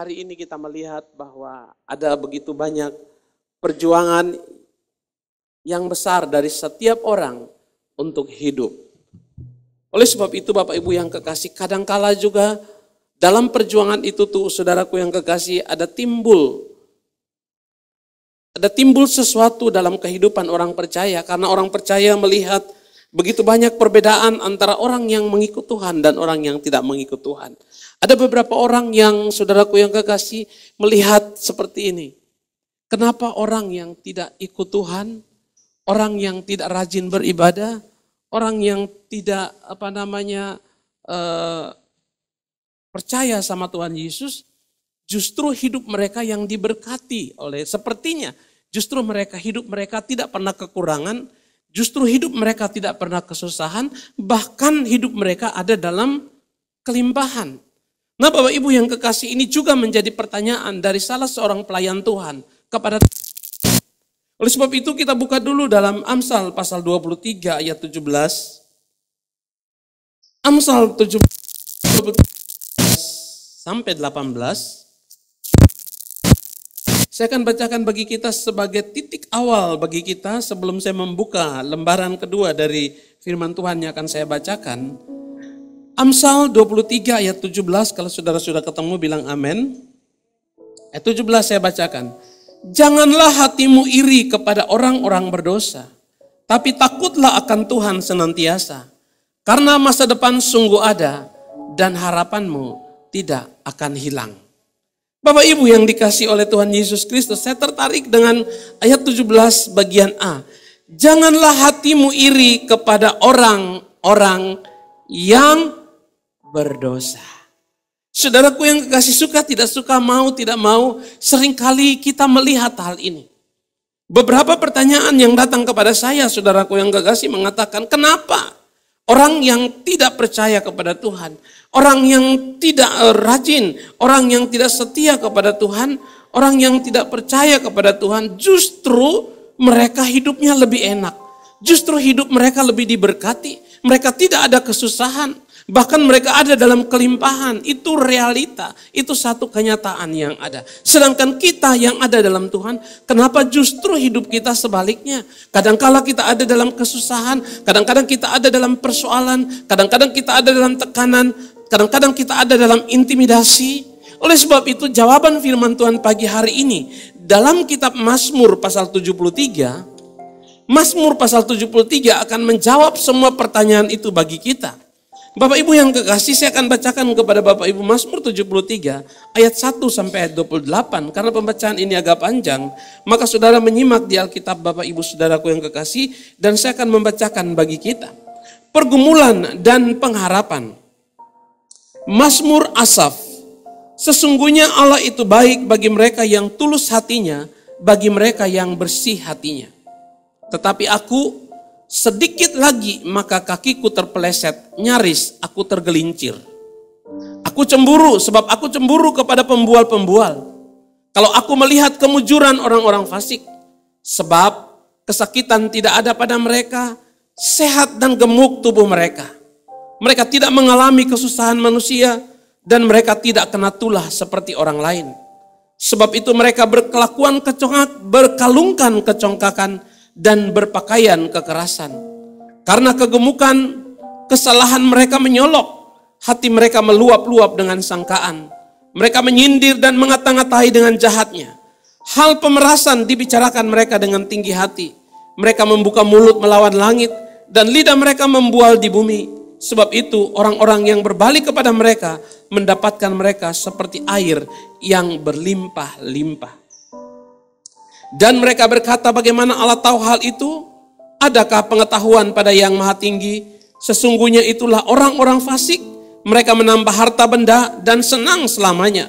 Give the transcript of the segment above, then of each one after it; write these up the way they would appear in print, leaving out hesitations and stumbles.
hari ini kita melihat bahwa ada begitu banyak perjuangan yang besar dari setiap orang untuk hidup. Oleh sebab itu Bapak Ibu yang kekasih, kadangkala juga dalam perjuangan itu tuh saudaraku yang kekasih ada timbul sesuatu dalam kehidupan orang percaya. Karena orang percaya melihat begitu banyak perbedaan antara orang yang mengikut Tuhan dan orang yang tidak mengikut Tuhan. Ada beberapa orang yang saudaraku yang kekasih melihat seperti ini. Kenapa orang yang tidak ikut Tuhan, orang yang tidak rajin beribadah, orang yang tidak percaya sama Tuhan Yesus, justru hidup mereka yang diberkati oleh sepertinya. Justru hidup mereka tidak pernah kekurangan, justru hidup mereka tidak pernah kesusahan, bahkan hidup mereka ada dalam kelimpahan. Nah Bapak Ibu yang kekasih, ini juga menjadi pertanyaan dari salah seorang pelayan Tuhan kepada. Oleh sebab itu kita buka dulu dalam Amsal pasal 23 ayat 17. Amsal 17 sampai 18. Saya akan bacakan bagi kita sebagai titik awal bagi kita sebelum saya membuka lembaran kedua dari firman Tuhan yang akan saya bacakan. Amsal 23 ayat 17, kalau saudara sudah ketemu bilang amin. Ayat 17 saya bacakan. Janganlah hatimu iri kepada orang-orang berdosa, tapi takutlah akan Tuhan senantiasa. Karena masa depan sungguh ada dan harapanmu tidak akan hilang. Bapak Ibu yang dikasihi oleh Tuhan Yesus Kristus, saya tertarik dengan ayat 17 bagian A. Janganlah hatimu iri kepada orang-orang yang berdosa. Saudaraku yang kekasih, suka tidak suka, mau tidak mau, seringkali kita melihat hal ini. Beberapa pertanyaan yang datang kepada saya, saudaraku yang kekasih, mengatakan kenapa orang yang tidak percaya kepada Tuhan, orang yang tidak rajin, orang yang tidak setia kepada Tuhan, orang yang tidak percaya kepada Tuhan, justru mereka hidupnya lebih enak. Justru hidup mereka lebih diberkati. Mereka tidak ada kesusahan. Bahkan mereka ada dalam kelimpahan. Itu realita. Itu satu kenyataan yang ada. Sedangkan kita yang ada dalam Tuhan, kenapa justru hidup kita sebaliknya? Kadangkala kita ada dalam kesusahan, kadang-kadang kita ada dalam persoalan, kadang-kadang kita ada dalam tekanan, kadang-kadang kita ada dalam intimidasi. Oleh sebab itu jawaban firman Tuhan pagi hari ini dalam kitab Mazmur pasal 73, Mazmur pasal 73 akan menjawab semua pertanyaan itu bagi kita. Bapak Ibu yang kekasih, saya akan bacakan kepada Bapak Ibu Mazmur 73 ayat 1 sampai ayat 28. Karena pembacaan ini agak panjang, maka saudara menyimak di Alkitab Bapak Ibu saudaraku yang kekasih, dan saya akan membacakan bagi kita. Pergumulan dan pengharapan. Mazmur Asaf. Sesungguhnya Allah itu baik bagi mereka yang tulus hatinya, bagi mereka yang bersih hatinya. Tetapi aku sedikit lagi maka kakiku terpeleset, nyaris aku tergelincir. Aku cemburu sebab aku cemburu kepada pembual-pembual. Kalau aku melihat kemujuran orang-orang fasik, sebab kesakitan tidak ada pada mereka, sehat dan gemuk tubuh mereka. Mereka tidak mengalami kesusahan manusia dan mereka tidak kena tulah seperti orang lain. Sebab itu mereka berkelakuan kecongkak, berkalungkan kecongkakan, dan berpakaian kekerasan. Karena kegemukan, kesalahan mereka menyolok, hati mereka meluap-luap dengan sangkaan. Mereka menyindir dan mengata-ngatai dengan jahatnya. Hal pemerasan dibicarakan mereka dengan tinggi hati. Mereka membuka mulut melawan langit, dan lidah mereka membual di bumi. Sebab itu orang-orang yang berbalik kepada mereka mendapatkan mereka seperti air yang berlimpah-limpah. Dan mereka berkata, bagaimana Allah tahu hal itu? Adakah pengetahuan pada yang maha tinggi? Sesungguhnya itulah orang-orang fasik. Mereka menambah harta benda dan senang selamanya.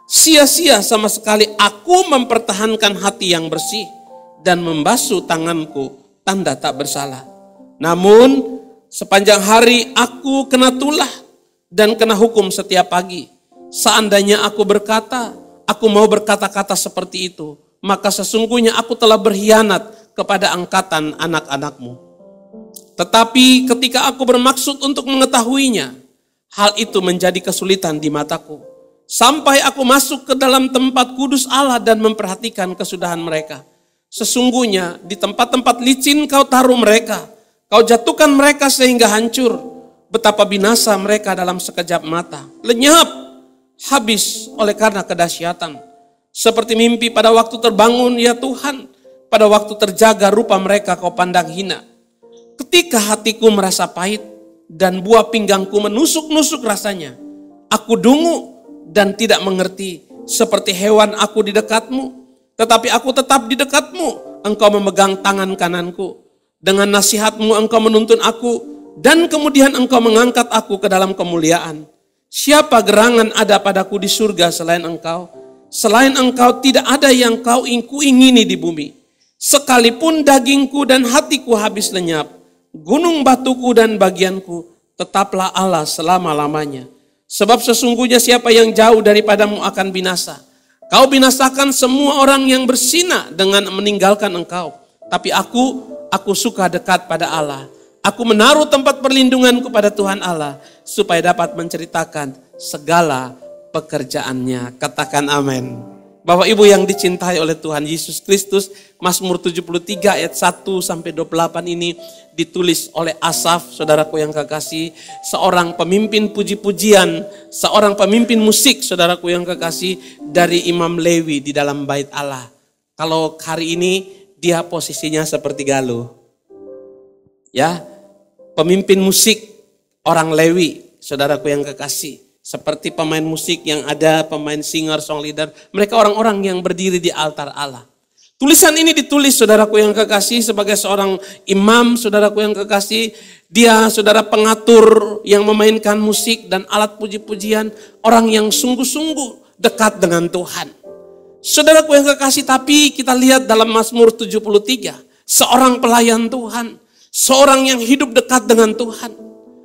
Sia-sia sama sekali aku mempertahankan hati yang bersih dan membasuh tanganku tanda tak bersalah. Namun sepanjang hari aku kena tulah dan kena hukum setiap pagi. Seandainya aku berkata, aku mau berkata-kata seperti itu, maka sesungguhnya aku telah berkhianat kepada angkatan anak-anakmu. Tetapi ketika aku bermaksud untuk mengetahuinya, hal itu menjadi kesulitan di mataku. sampai aku masuk ke dalam tempat kudus Allah dan memperhatikan kesudahan mereka. Sesungguhnya di tempat-tempat licin kau taruh mereka, kau jatuhkan mereka sehingga hancur. Betapa binasa mereka dalam sekejap mata, lenyap, habis oleh karena kedahsyatan. Seperti mimpi pada waktu terbangun, ya Tuhan, pada waktu terjaga rupa mereka kau pandang hina. Ketika hatiku merasa pahit dan buah pinggangku menusuk-nusuk rasanya, aku dungu dan tidak mengerti, seperti hewan aku di dekatmu. Tetapi aku tetap di dekatmu, engkau memegang tangan kananku. Dengan nasihatmu engkau menuntun aku, dan kemudian engkau mengangkat aku ke dalam kemuliaan. Siapa gerangan ada padaku di surga selain engkau? Selain engkau tidak ada yang kau ingini di bumi. Sekalipun dagingku dan hatiku habis lenyap, gunung batuku dan bagianku, tetaplah Allah selama-lamanya. Sebab sesungguhnya siapa yang jauh daripadamu akan binasa. Kau binasakan semua orang yang berzina dengan meninggalkan engkau. Tapi aku suka dekat pada Allah. Aku menaruh tempat perlindunganku pada Tuhan Allah, supaya dapat menceritakan segala pekerjaannya. Katakan amin. Bapak Ibu yang dicintai oleh Tuhan Yesus Kristus, Mazmur 73 ayat 1 sampai 28 ini ditulis oleh Asaf, saudaraku yang kekasih, seorang pemimpin puji-pujian, seorang pemimpin musik, saudaraku yang kekasih, dari Imam Lewi di dalam bait Allah. Kalau hari ini dia posisinya seperti Galuh. Ya, pemimpin musik orang Lewi, saudaraku yang kekasih. Seperti pemain musik yang ada, pemain singer, song leader. Mereka orang-orang yang berdiri di altar Allah. Tulisan ini ditulis, saudaraku yang kekasih, sebagai seorang imam, saudaraku yang kekasih. Dia, saudara, pengatur yang memainkan musik dan alat puji-pujian. Orang yang sungguh-sungguh dekat dengan Tuhan. Saudaraku yang kekasih, tapi kita lihat dalam Mazmur 73. Seorang pelayan Tuhan. Seorang yang hidup dekat dengan Tuhan.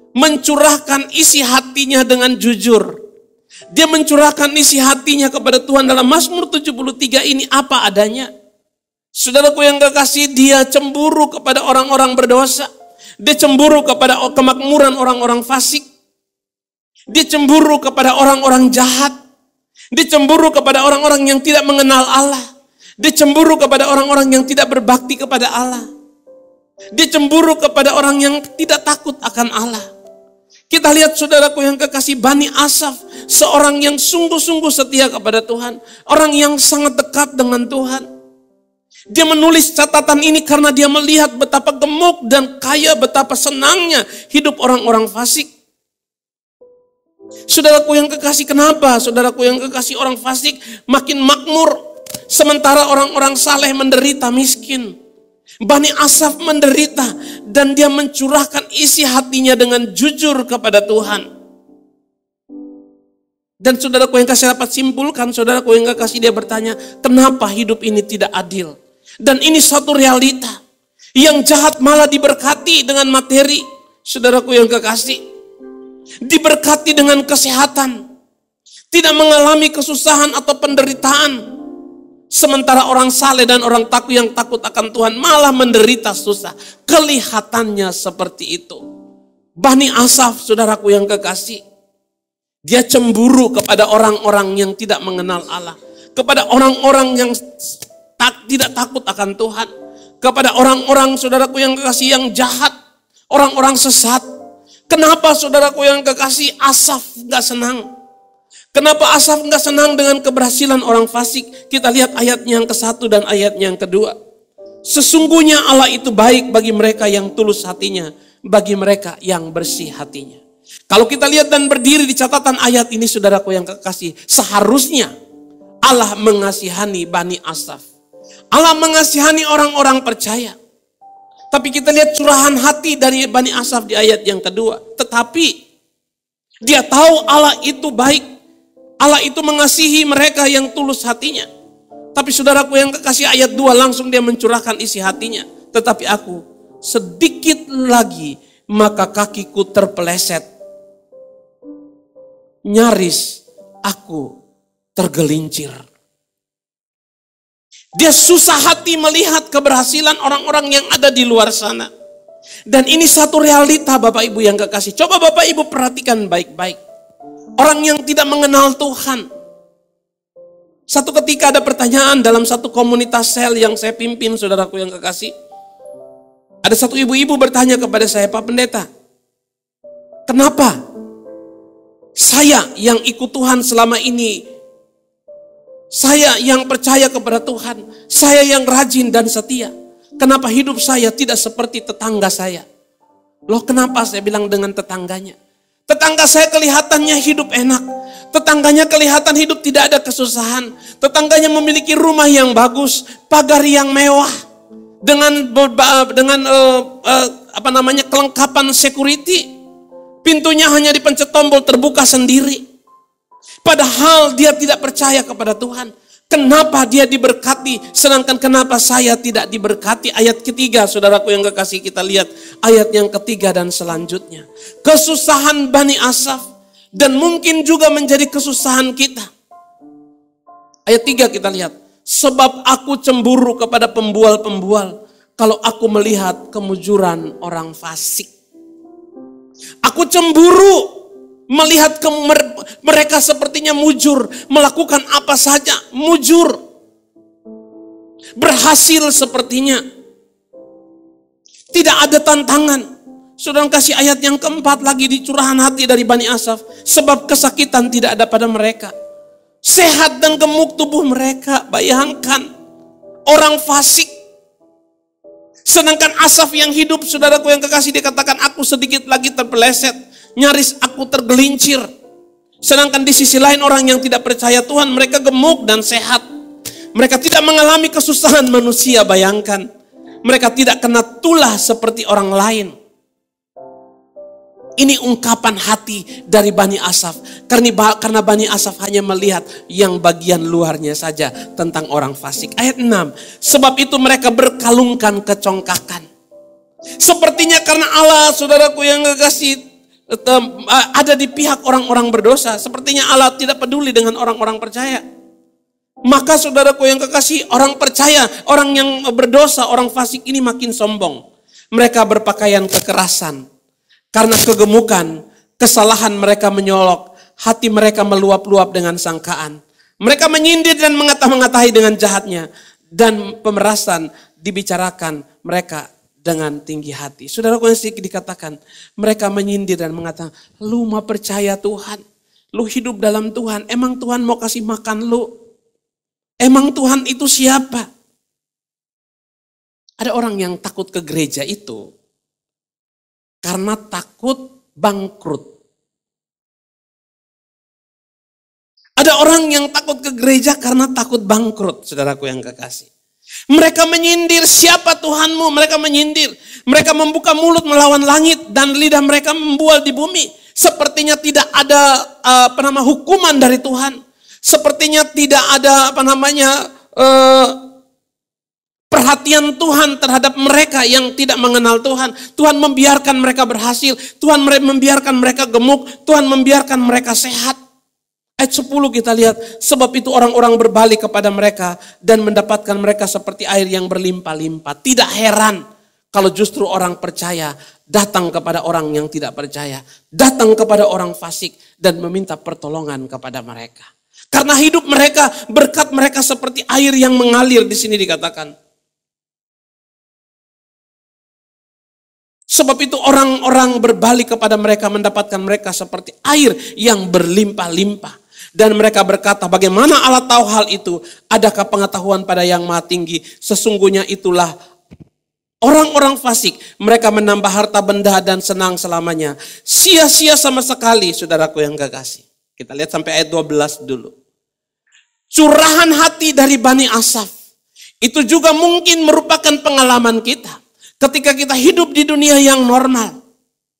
Mencurahkan isi hatinya dengan jujur. Dia mencurahkan isi hatinya kepada Tuhan dalam Mazmur 73 ini apa adanya. Saudaraku yang kekasih, dia cemburu kepada orang-orang berdosa. Dia cemburu kepada kemakmuran orang-orang fasik. Dia cemburu kepada orang-orang jahat. Dia cemburu kepada orang-orang yang tidak mengenal Allah. Dia cemburu kepada orang-orang yang tidak berbakti kepada Allah. Dia cemburu kepada orang yang tidak takut akan Allah. Kita lihat, saudaraku yang kekasih, Bani Asaf, seorang yang sungguh-sungguh setia kepada Tuhan, orang yang sangat dekat dengan Tuhan. Dia menulis catatan ini karena dia melihat betapa gemuk dan kaya, betapa senangnya hidup orang-orang fasik. Saudaraku yang kekasih, kenapa saudaraku yang kekasih orang fasik makin makmur, sementara orang-orang saleh menderita miskin? Bani Asaf menderita dan dia mencurahkan isi hatinya dengan jujur kepada Tuhan. Dan saudaraku yang kasih dapat simpulkan, saudaraku yang kekasih, dia bertanya, kenapa hidup ini tidak adil? Dan ini satu realita. Yang jahat malah diberkati dengan materi, saudaraku yang kekasih. Diberkati dengan kesehatan. Tidak mengalami kesusahan atau penderitaan. Sementara orang saleh dan orang yang takut akan Tuhan malah menderita susah. Kelihatannya seperti itu. Bani Asaf, saudaraku yang kekasih, dia cemburu kepada orang-orang yang tidak mengenal Allah. Kepada orang-orang yang tidak takut akan Tuhan. Kepada orang-orang, saudaraku yang kekasih, yang jahat. Orang-orang sesat. Kenapa, saudaraku yang kekasih, Asaf gak senang? Kenapa Asaf gak senang dengan keberhasilan orang fasik? Kita lihat ayatnya yang ke-1 dan ayatnya yang ke-2. Sesungguhnya Allah itu baik bagi mereka yang tulus hatinya, bagi mereka yang bersih hatinya. Kalau kita lihat dan berdiri di catatan ayat ini, saudaraku yang kekasih, seharusnya Allah mengasihani Bani Asaf. Allah mengasihani orang-orang percaya. Tapi kita lihat curahan hati dari Bani Asaf di ayat yang ke-2. Tetapi dia tahu Allah itu baik. Allah itu mengasihi mereka yang tulus hatinya. Tapi saudaraku yang kekasih, ayat 2 langsung dia mencurahkan isi hatinya. Tetapi aku sedikit lagi maka kakiku terpeleset. Nyaris aku tergelincir. Dia susah hati melihat keberhasilan orang-orang yang ada di luar sana. Dan ini satu realita, Bapak Ibu yang kekasih. Coba Bapak Ibu perhatikan baik-baik. Orang yang tidak mengenal Tuhan, Satu ketika ada pertanyaan dalam satu komunitas sel yang saya pimpin, saudaraku yang kekasih. Ada satu ibu-ibu bertanya kepada saya, Pak Pendeta, kenapa saya yang ikut Tuhan selama ini, saya yang percaya kepada Tuhan, saya yang rajin dan setia, kenapa hidup saya tidak seperti tetangga saya? Loh kenapa? Saya bilang dengan tetangganya. Tetangga saya kelihatannya hidup enak. Tetangganya kelihatan hidup tidak ada kesusahan. Tetangganya memiliki rumah yang bagus, pagar yang mewah, dengan kelengkapan security. Pintunya hanya dipencet tombol terbuka sendiri. Padahal dia tidak percaya kepada Tuhan. Kenapa dia diberkati, sedangkan kenapa saya tidak diberkati? Ayat ketiga, saudaraku yang kekasih, kita lihat ayat yang ketiga dan selanjutnya. Kesusahan Bani Asaf, dan mungkin juga menjadi kesusahan kita. Ayat 3 kita lihat. Sebab aku cemburu kepada pembual-pembual, kalau aku melihat kemujuran orang fasik. Aku cemburu melihat mereka sepertinya mujur, melakukan apa saja, mujur. Berhasil sepertinya. Tidak ada tantangan. Saudara kasih ayat yang keempat lagi di curahan hati dari Bani Asaf. Sebab kesakitan tidak ada pada mereka. Sehat dan gemuk tubuh mereka. Bayangkan, orang fasik. Sedangkan Asaf yang hidup, saudaraku yang kekasih, dikatakan aku sedikit lagi terpeleset. Nyaris aku tergelincir. Sedangkan di sisi lain orang yang tidak percaya Tuhan, mereka gemuk dan sehat. Mereka tidak mengalami kesusahan manusia, bayangkan. Mereka tidak kena tulah seperti orang lain. Ini ungkapan hati dari Bani Asaf. Karena Bani Asaf hanya melihat yang bagian luarnya saja tentang orang fasik. Ayat 6. Sebab itu mereka berkalungkan kecongkakan. Sepertinya karena Allah, saudaraku yang kekasih, ada di pihak orang-orang berdosa. Sepertinya Allah tidak peduli dengan orang-orang percaya. Maka saudaraku yang kekasih, orang percaya, orang yang berdosa, orang fasik ini makin sombong. Mereka berpakaian kekerasan. Karena kegemukan, kesalahan mereka menyolok. Hati mereka meluap-luap dengan sangkaan. Mereka menyindir dan mengatah-ngatahi dengan jahatnya. Dan pemerasan dibicarakan mereka dengan tinggi hati. Saudaraku yang sedikit dikatakan, mereka menyindir dan mengatakan, lu mau percaya Tuhan, lu hidup dalam Tuhan, emang Tuhan mau kasih makan lu? Emang Tuhan itu siapa? Ada orang yang takut ke gereja itu karena takut bangkrut. Ada orang yang takut ke gereja karena takut bangkrut, saudaraku yang kekasih. Mereka menyindir, siapa Tuhanmu? Mereka menyindir. Mereka membuka mulut melawan langit dan lidah mereka membual di bumi. Sepertinya tidak ada hukuman dari Tuhan. Sepertinya tidak ada perhatian Tuhan terhadap mereka yang tidak mengenal Tuhan. Tuhan membiarkan mereka berhasil. Tuhan membiarkan mereka gemuk. Tuhan membiarkan mereka sehat. Ayat 10 kita lihat, sebab itu orang-orang berbalik kepada mereka dan mendapatkan mereka seperti air yang berlimpah-limpah. Tidak heran kalau justru orang percaya datang kepada orang yang tidak percaya. Datang kepada orang fasik dan meminta pertolongan kepada mereka. Karena hidup mereka, berkat mereka seperti air yang mengalir, di sini dikatakan. Sebab itu orang-orang berbalik kepada mereka, mendapatkan mereka seperti air yang berlimpah-limpah. Dan mereka berkata, bagaimana Allah tahu hal itu? Adakah pengetahuan pada yang maha tinggi? Sesungguhnya itulah orang-orang fasik. Mereka menambah harta benda dan senang selamanya. Sia-sia sama sekali, saudaraku yang kekasih. Kita lihat sampai ayat 12 dulu. Curahan hati dari Bani Asaf. Itu juga mungkin merupakan pengalaman kita. Ketika kita hidup di dunia yang normal.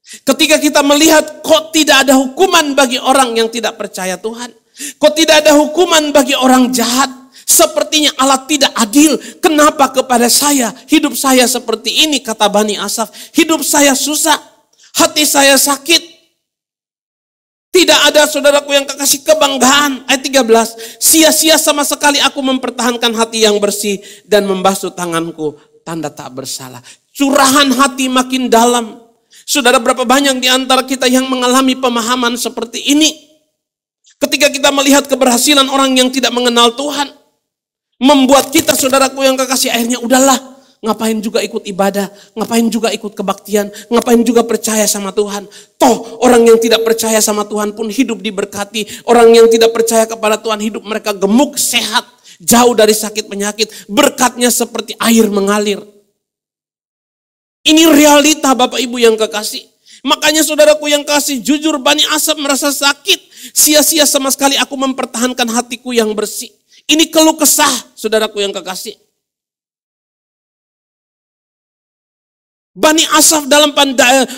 Ketika kita melihat kok tidak ada hukuman bagi orang yang tidak percaya Tuhan. Kok tidak ada hukuman bagi orang jahat. Sepertinya Allah tidak adil. Kenapa kepada saya? Hidup saya seperti ini, kata Bani Asaf. Hidup saya susah. Hati saya sakit. Tidak ada, saudaraku yang kekasih, kebanggaan. Ayat 13. Sia-sia sama sekali aku mempertahankan hati yang bersih dan membasuh tanganku. Tanda tak bersalah. Curahan hati makin dalam. Saudara, berapa banyak di antara kita yang mengalami pemahaman seperti ini? Ketika kita melihat keberhasilan orang yang tidak mengenal Tuhan, membuat kita, saudaraku yang kekasih, akhirnya udahlah, ngapain juga ikut ibadah, ngapain juga ikut kebaktian, ngapain juga percaya sama Tuhan. Toh orang yang tidak percaya sama Tuhan pun hidup diberkati. Orang yang tidak percaya kepada Tuhan, hidup mereka gemuk, sehat, jauh dari sakit penyakit. Berkatnya seperti air mengalir. Ini realita Bapak Ibu yang kekasih. Makanya saudaraku yang kasih, jujur Bani Asaf merasa sakit. Sia-sia sama sekali aku mempertahankan hatiku yang bersih. Ini keluh kesah saudaraku yang kekasih. Bani Asaf dalam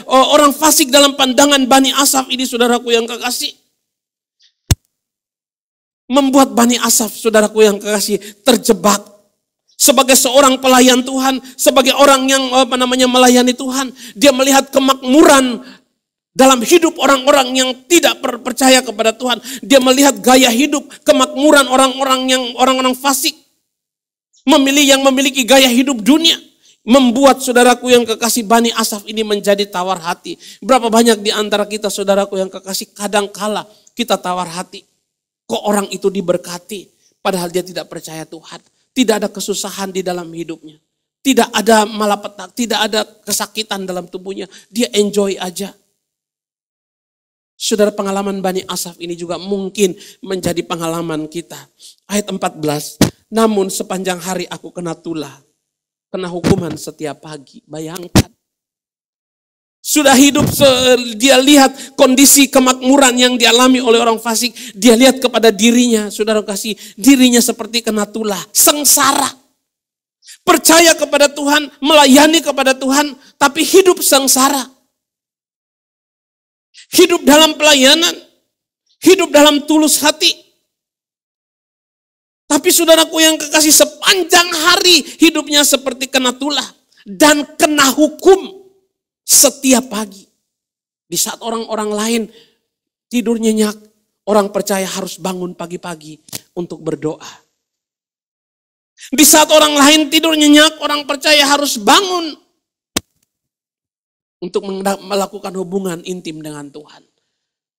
orang fasik dalam pandangan Bani Asaf ini saudaraku yang kekasih. Membuat Bani Asaf saudaraku yang kekasih terjebak. Sebagai seorang pelayan Tuhan, sebagai orang yang melayani Tuhan, dia melihat kemakmuran dalam hidup orang-orang yang tidak percaya kepada Tuhan. Dia melihat gaya hidup, kemakmuran orang-orang fasik. Yang memiliki gaya hidup dunia. Membuat saudaraku yang kekasih, Bani Asaf ini menjadi tawar hati. Berapa banyak di antara kita saudaraku yang kekasih, kadangkala kita tawar hati. Kok orang itu diberkati, padahal dia tidak percaya Tuhan. Tidak ada kesusahan di dalam hidupnya. Tidak ada malapetaka, tidak ada kesakitan dalam tubuhnya. Dia enjoy aja. Saudara, pengalaman Bani Asaf ini juga mungkin menjadi pengalaman kita. Ayat 14. Namun sepanjang hari aku kena tulah. Kena hukuman setiap pagi. Bayangkan. Sudah hidup, dia lihat kondisi kemakmuran yang dialami oleh orang fasik. Dia lihat kepada dirinya, saudara kasih, dirinya seperti kena tulah, sengsara. Percaya kepada Tuhan, melayani kepada Tuhan, tapi hidup sengsara. Hidup dalam pelayanan, hidup dalam tulus hati. Tapi saudaraku yang kekasih, sepanjang hari hidupnya seperti kena tulah dan kena hukum. Setiap pagi, di saat orang-orang lain tidur nyenyak, orang percaya harus bangun pagi-pagi untuk berdoa. Di saat orang lain tidur nyenyak, orang percaya harus bangun untuk melakukan hubungan intim dengan Tuhan.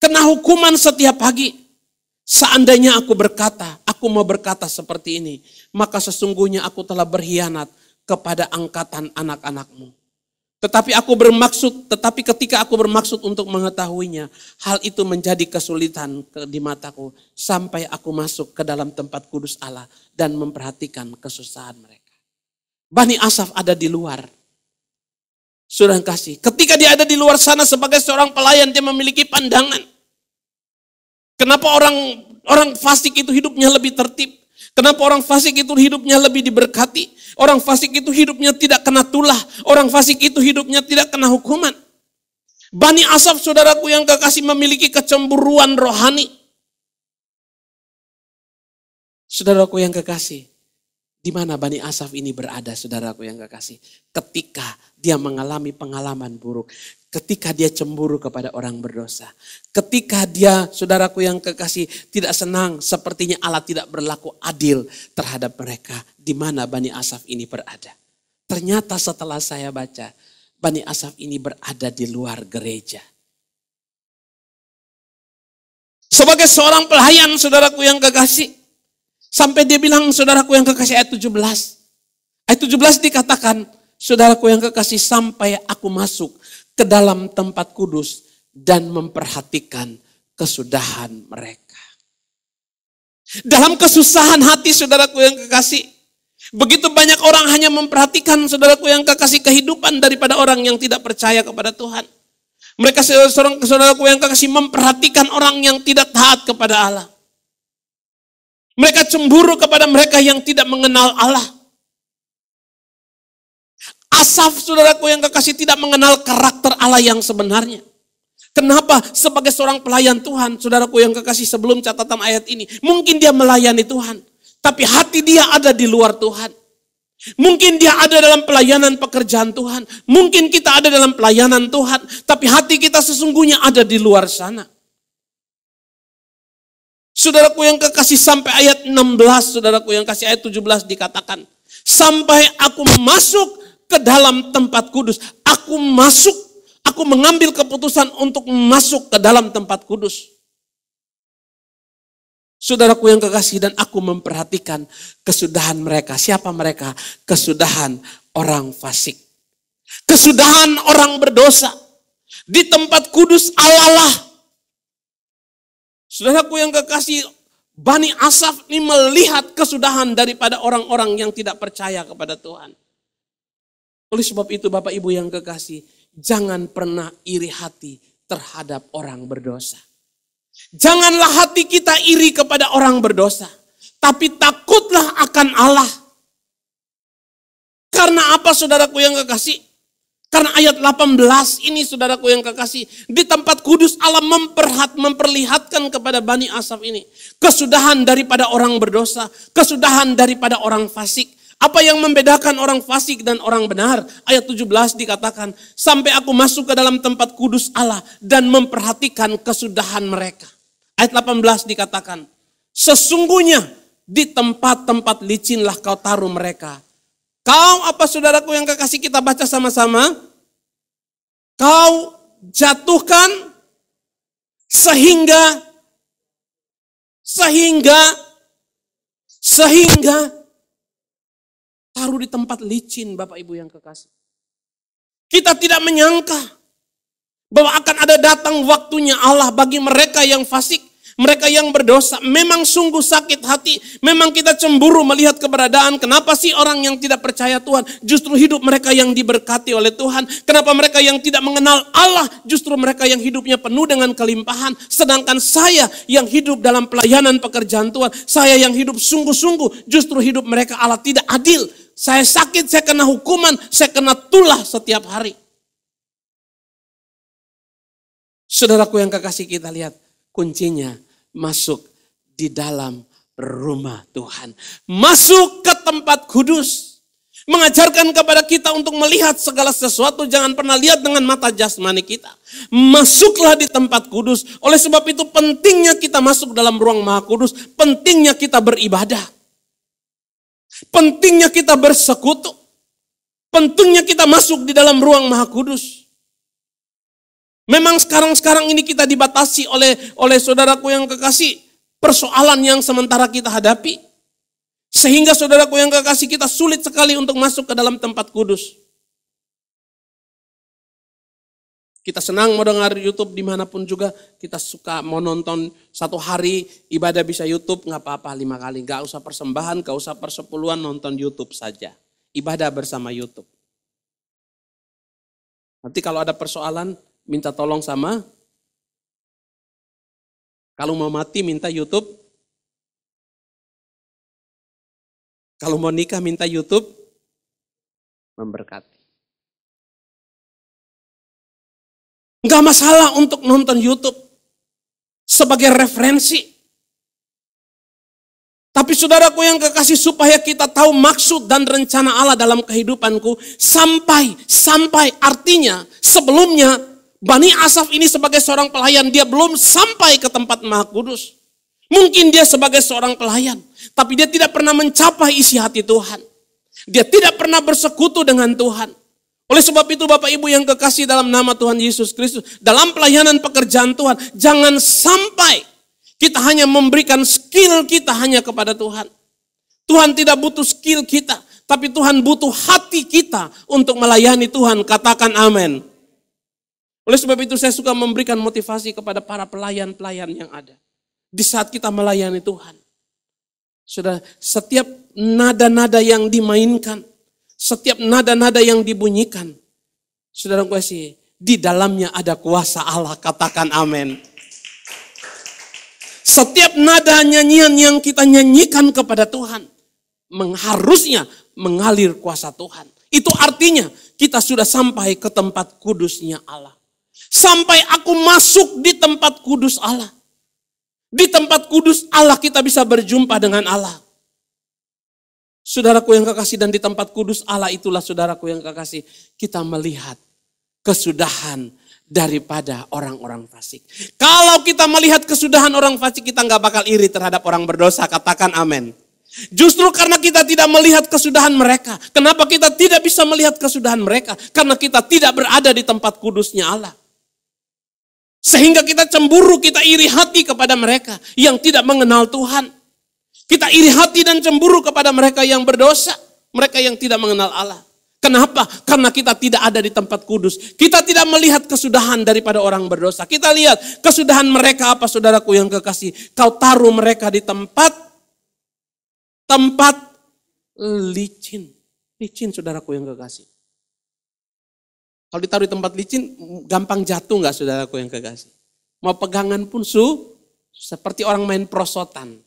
Kena hukuman setiap pagi. Seandainya aku mau berkata seperti ini, maka sesungguhnya aku telah berkhianat kepada angkatan anak-anakmu. Tetapi ketika aku bermaksud untuk mengetahuinya, hal itu menjadi kesulitan di mataku sampai aku masuk ke dalam tempat kudus Allah dan memperhatikan kesusahan mereka. Bani Asaf ada di luar. Saudara kasih, ketika dia ada di luar sana sebagai seorang pelayan, dia memiliki pandangan. Kenapa orang fasik itu hidupnya lebih tertib? Kenapa orang fasik itu hidupnya lebih diberkati? Orang fasik itu hidupnya tidak kena tulah. Orang fasik itu hidupnya tidak kena hukuman. Bani Asaf saudaraku yang kekasih memiliki kecemburuan rohani. Saudaraku yang kekasih, di mana Bani Asaf ini berada saudaraku yang kekasih? Ketika dia mengalami pengalaman buruk. Ketika dia cemburu kepada orang berdosa. Ketika dia, saudaraku yang kekasih, tidak senang, sepertinya Allah tidak berlaku adil terhadap mereka. Di mana Bani Asaf ini berada? Ternyata setelah saya baca, Bani Asaf ini berada di luar gereja. Sebagai seorang pelayan, saudaraku yang kekasih, sampai dia bilang, saudaraku yang kekasih, ayat 17. Ayat 17 dikatakan, saudaraku yang kekasih, sampai aku masuk ke dalam tempat kudus dan memperhatikan kesudahan mereka. Dalam kesusahan hati saudaraku yang kekasih, begitu banyak orang hanya memperhatikan saudaraku yang kekasih kehidupan daripada orang yang tidak percaya kepada Tuhan. Mereka saudaraku yang kekasih memperhatikan orang yang tidak taat kepada Allah. Mereka cemburu kepada mereka yang tidak mengenal Allah. Asaf saudaraku yang kekasih tidak mengenal karakter Allah yang sebenarnya. Kenapa? Sebagai seorang pelayan Tuhan, saudaraku yang kekasih sebelum catatan ayat ini. Mungkin dia melayani Tuhan, tapi hati dia ada di luar Tuhan. Mungkin dia ada dalam pelayanan pekerjaan Tuhan. Mungkin kita ada dalam pelayanan Tuhan, tapi hati kita sesungguhnya ada di luar sana. Saudaraku yang kekasih sampai ayat 16, saudaraku yang kasih ayat 17 dikatakan. Sampai aku masuk ke dalam tempat kudus. Aku mengambil keputusan untuk masuk ke dalam tempat kudus. Saudaraku yang kekasih, dan aku memperhatikan kesudahan mereka. Siapa mereka? Kesudahan orang fasik. Kesudahan orang berdosa. Di tempat kudus Allah lah. Saudaraku yang kekasih, Bani Asaf ini melihat kesudahan daripada orang-orang yang tidak percaya kepada Tuhan. Oleh sebab itu Bapak Ibu yang kekasih, jangan pernah iri hati terhadap orang berdosa. Janganlah hati kita iri kepada orang berdosa, tapi takutlah akan Allah. Karena apa saudaraku yang kekasih? Karena ayat 18 ini saudaraku yang kekasih, di tempat kudus Allah memperlihatkan kepada Bani Asaf ini kesudahan daripada orang berdosa, kesudahan daripada orang fasik. Apa yang membedakan orang fasik dan orang benar? Ayat 17 dikatakan, sampai aku masuk ke dalam tempat kudus Allah dan memperhatikan kesudahan mereka. Ayat 18 dikatakan, sesungguhnya di tempat-tempat licinlah kau taruh mereka. Kau apa saudaraku yang kekasih, kita baca sama-sama. Kau jatuhkan sehingga taruh di tempat licin, Bapak Ibu yang kekasih. Kita tidak menyangka bahwa akan ada datang waktunya Allah bagi mereka yang fasik, mereka yang berdosa. Memang sungguh sakit hati, memang kita cemburu melihat keberadaan. Kenapa sih orang yang tidak percaya Tuhan justru hidup mereka yang diberkati oleh Tuhan? Kenapa mereka yang tidak mengenal Allah justru mereka yang hidupnya penuh dengan kelimpahan? Sedangkan saya yang hidup dalam pelayanan pekerjaan Tuhan, saya yang hidup sungguh-sungguh, justru hidup mereka Allah tidak adil. Saya sakit, saya kena hukuman, saya kena tulah setiap hari. Saudaraku yang kekasih, kita lihat kuncinya masuk di dalam rumah Tuhan. Masuk ke tempat kudus. Mengajarkan kepada kita untuk melihat segala sesuatu, jangan pernah lihat dengan mata jasmani kita. Masuklah di tempat kudus. Oleh sebab itu pentingnya kita masuk dalam ruang maha kudus. Pentingnya kita beribadah. Pentingnya kita bersekutu. Pentingnya kita masuk di dalam ruang maha kudus. Memang sekarang ini kita dibatasi oleh saudaraku yang kekasih, persoalan yang sementara kita hadapi. Sehingga saudaraku yang kekasih, kita sulit sekali untuk masuk ke dalam tempat kudus. Kita senang mau dengar YouTube dimanapun juga. Kita suka mau nonton satu hari ibadah bisa YouTube, gak apa-apa 5 kali. Gak usah persembahan, gak usah persepuluhan, nonton YouTube saja. Ibadah bersama YouTube. Nanti kalau ada persoalan, minta tolong sama. Kalau mau mati minta YouTube. Kalau mau nikah minta YouTube. Memberkati. Enggak masalah untuk nonton YouTube sebagai referensi. Tapi saudaraku yang kekasih, supaya kita tahu maksud dan rencana Allah dalam kehidupanku. Sampai artinya sebelumnya Bani Asaf ini sebagai seorang pelayan, dia belum sampai ke tempat maha kudus. Mungkin dia sebagai seorang pelayan, tapi dia tidak pernah mencapai isi hati Tuhan. Dia tidak pernah bersekutu dengan Tuhan. Oleh sebab itu Bapak Ibu yang kekasih dalam nama Tuhan Yesus Kristus, dalam pelayanan pekerjaan Tuhan, jangan sampai kita hanya memberikan skill kita hanya kepada Tuhan. Tuhan tidak butuh skill kita, tapi Tuhan butuh hati kita untuk melayani Tuhan. Katakan amin. Oleh sebab itu saya suka memberikan motivasi kepada para pelayan-pelayan yang ada. Di saat kita melayani Tuhan. Sudah, setiap nada-nada yang dimainkan, setiap nada-nada yang dibunyikan, saudara kasih, di dalamnya ada kuasa Allah. Katakan amin. Setiap nada nyanyian yang kita nyanyikan kepada Tuhan, harusnya mengalir kuasa Tuhan. Itu artinya kita sudah sampai ke tempat kudusnya Allah. Sampai aku masuk di tempat kudus Allah. Di tempat kudus Allah kita bisa berjumpa dengan Allah. Saudaraku yang kekasih, dan di tempat kudus Allah itulah saudaraku yang kekasih, kita melihat kesudahan daripada orang-orang fasik. Kalau kita melihat kesudahan orang fasik, kita nggak bakal iri terhadap orang berdosa. Katakan amin. Justru karena kita tidak melihat kesudahan mereka. Kenapa kita tidak bisa melihat kesudahan mereka? Karena kita tidak berada di tempat kudusnya Allah. Sehingga kita cemburu, kita iri hati kepada mereka yang tidak mengenal Tuhan. Kita iri hati dan cemburu kepada mereka yang berdosa, mereka yang tidak mengenal Allah. Kenapa? Karena kita tidak ada di tempat kudus. Kita tidak melihat kesudahan daripada orang berdosa. Kita lihat kesudahan mereka apa, saudaraku yang kekasih. Kau taruh mereka di tempat licin. Licin, saudaraku yang kekasih. Kalau ditaruh di tempat licin, gampang jatuh nggak, saudaraku yang kekasih? Mau pegangan pun seperti orang main prosotan.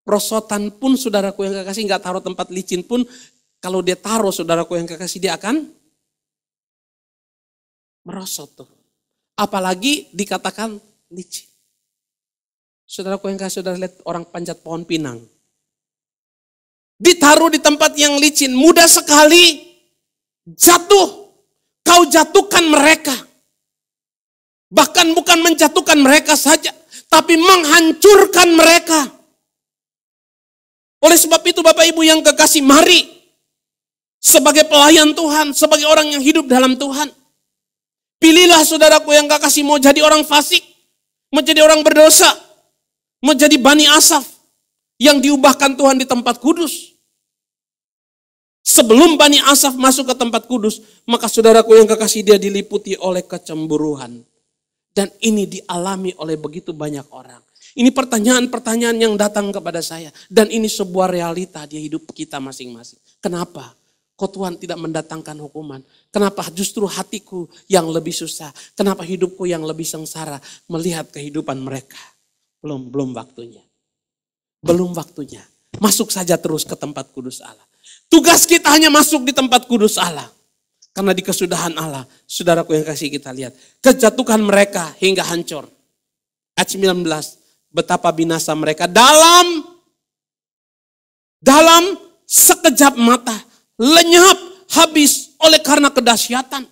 Prosotan pun, saudaraku yang kekasih, nggak taruh tempat licin pun, kalau dia taruh, saudaraku yang kekasih, dia akan merosot tuh. Apalagi dikatakan licin. Saudaraku yang kekasih, saudara lihat orang panjat pohon pinang. Ditaruh di tempat yang licin, mudah sekali jatuh. Kau jatuhkan mereka. Bahkan bukan menjatuhkan mereka saja, tapi menghancurkan mereka. Oleh sebab itu Bapak Ibu yang kekasih, mari sebagai pelayan Tuhan, sebagai orang yang hidup dalam Tuhan. Pilihlah, saudaraku yang kekasih, mau jadi orang fasik, mau jadi orang berdosa, mau jadi Bani Asaf yang diubahkan Tuhan di tempat kudus. Sebelum Bani Asaf masuk ke tempat kudus, maka saudaraku yang kekasih, dia diliputi oleh kecemburuan. Dan ini dialami oleh begitu banyak orang. Ini pertanyaan-pertanyaan yang datang kepada saya. Dan ini sebuah realita di hidup kita masing-masing. Kenapa? Kok Tuhan tidak mendatangkan hukuman? Kenapa justru hatiku yang lebih susah? Kenapa hidupku yang lebih sengsara melihat kehidupan mereka? Belum waktunya. Belum waktunya. Masuk saja terus ke tempat kudus Allah. Tugas kita hanya masuk di tempat kudus Allah. Karena di kesudahan Allah, saudaraku yang kasih, kita lihat. Kejatuhan mereka hingga hancur. Ayat 19, betapa binasa mereka dalam sekejap mata. Lenyap habis oleh karena kedahsyatan.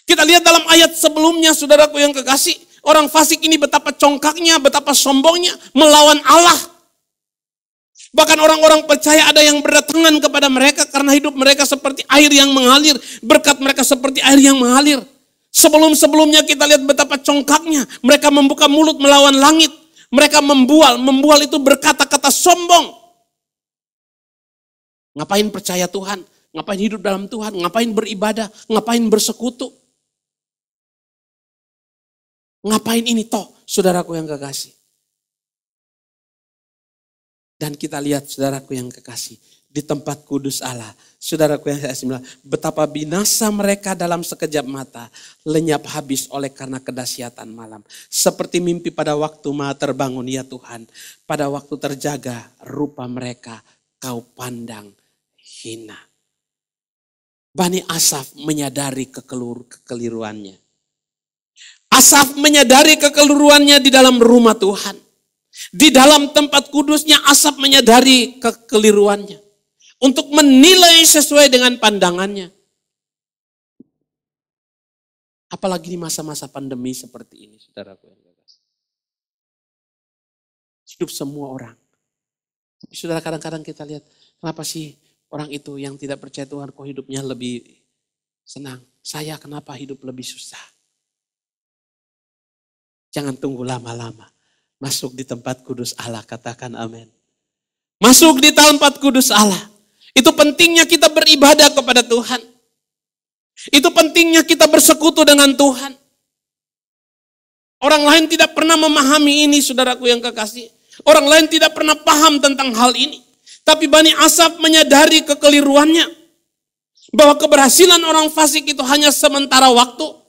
Kita lihat dalam ayat sebelumnya, saudaraku yang kekasih, orang fasik ini betapa congkaknya, betapa sombongnya melawan Allah. Bahkan orang-orang percaya ada yang berdatangan kepada mereka karena hidup mereka seperti air yang mengalir, berkat mereka seperti air yang mengalir. Sebelum-sebelumnya kita lihat betapa congkaknya, mereka membuka mulut melawan langit, mereka membual itu berkata-kata sombong. Ngapain percaya Tuhan? Ngapain hidup dalam Tuhan? Ngapain beribadah? Ngapain bersekutu? Ngapain ini toh, saudaraku yang kekasih? Dan kita lihat, saudaraku yang kekasih, di tempat kudus Allah, saudaraku yang kekasih, betapa binasa mereka dalam sekejap mata, lenyap habis oleh karena kedahsyatan malam. Seperti mimpi pada waktu maha terbangun, ya Tuhan, pada waktu terjaga rupa mereka kau pandang hina. Bani Asaf menyadari kekeliruannya. Asaf menyadari kekeliruannya di dalam rumah Tuhan. Di dalam tempat kudusnya Asaf menyadari kekeliruannya. Untuk menilai sesuai dengan pandangannya. Apalagi di masa-masa pandemi seperti ini, saudaraku yang kekasih. Hidup semua orang. Saudara, kadang-kadang kita lihat, kenapa sih orang itu yang tidak percaya Tuhan kok hidupnya lebih senang. Saya kenapa hidup lebih susah? Jangan tunggu lama-lama. Masuk di tempat kudus Allah, katakan amin. Masuk di tempat kudus Allah. Itu pentingnya kita beribadah kepada Tuhan. Itu pentingnya kita bersekutu dengan Tuhan. Orang lain tidak pernah memahami ini, saudaraku yang kekasih. Orang lain tidak pernah paham tentang hal ini. Tapi Bani Asaf menyadari kekeliruannya. Bahwa keberhasilan orang fasik itu hanya sementara waktu.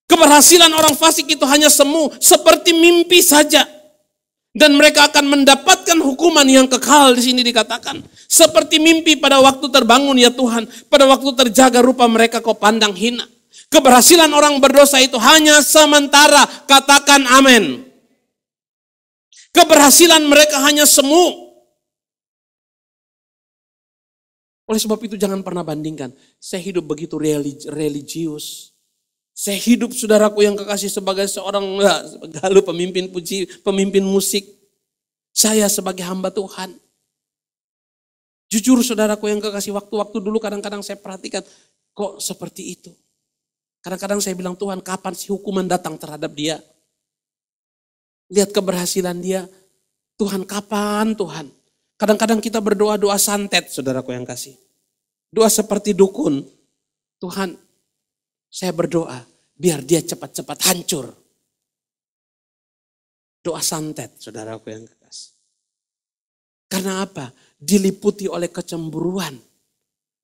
Keberhasilan orang fasik itu hanya semu, seperti mimpi saja. Dan mereka akan mendapatkan hukuman yang kekal, di sini dikatakan. Seperti mimpi pada waktu terbangun, ya Tuhan. Pada waktu terjaga rupa mereka kau pandang hina. Keberhasilan orang berdosa itu hanya sementara, katakan amin. Keberhasilan mereka hanya semu. Oleh sebab itu jangan pernah bandingkan. Saya hidup begitu religius. Saya hidup, saudaraku yang kekasih, sebagai seorang galuh pemimpin musik. Saya sebagai hamba Tuhan. Jujur, saudaraku yang kekasih, waktu-waktu dulu kadang-kadang saya perhatikan, kok seperti itu. Kadang-kadang saya bilang, Tuhan kapan sih hukuman datang terhadap dia? Lihat keberhasilan dia. Tuhan kapan Tuhan? Kadang-kadang kita berdoa doa santet, saudaraku yang kasih. Doa seperti dukun. Tuhan, saya berdoa biar dia cepat-cepat hancur. Doa santet, saudaraku yang kasih. Karena apa? Diliputi oleh kecemburuan.